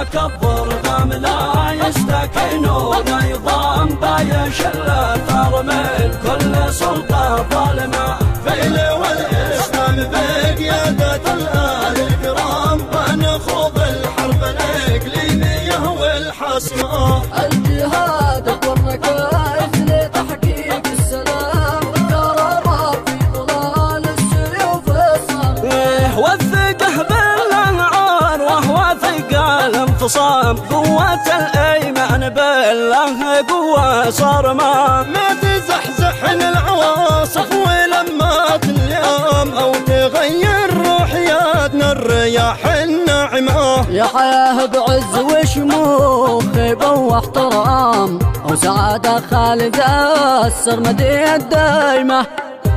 كبر غم لا يستكين ونظام بايش الاثار من كل سلطه ظالمه. فيل والاسلام بقياده الآل الكرام ونخوض الحرب الاقليميه والحاسمه. الجهاد والركائز لتحقيق السلام قرار في ظلال السيوف الصار. وثقه بالانعار وهو ثقه الانفصام قوه الايمان بالله قوه صارمه. ما تزحزحن العواصف ولما تليام او تغير روحياتنا الرياح الناعمه. يا حياه بعز وشموخ خيبه واحترام وسعاده خالده السرمديه الدايمه.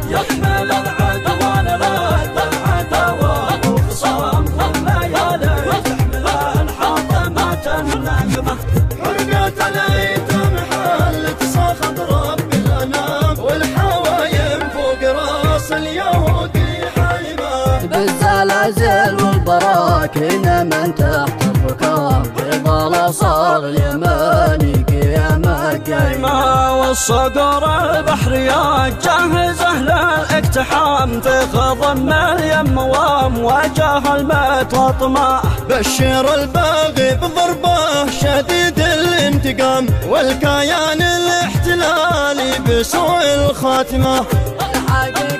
يحمل العدوان رد العداوه والخصام والليالي تحمل الحاطمات الناعمه. حرقة الايتام حلت صخب رب الانام والحوايم فوق راس اليهودي حايمه. بالزلازل والبراكين من تحت الركام في صار اليماني قيامه قايمه. والصقور البحريات جاهزه للاقتحام في خضم اليموام وجه الميت وطماح. بشر الباغي بضربه شديد الانتقام والكيان الاحتلالي بسوء الخاتمه. الحقيقة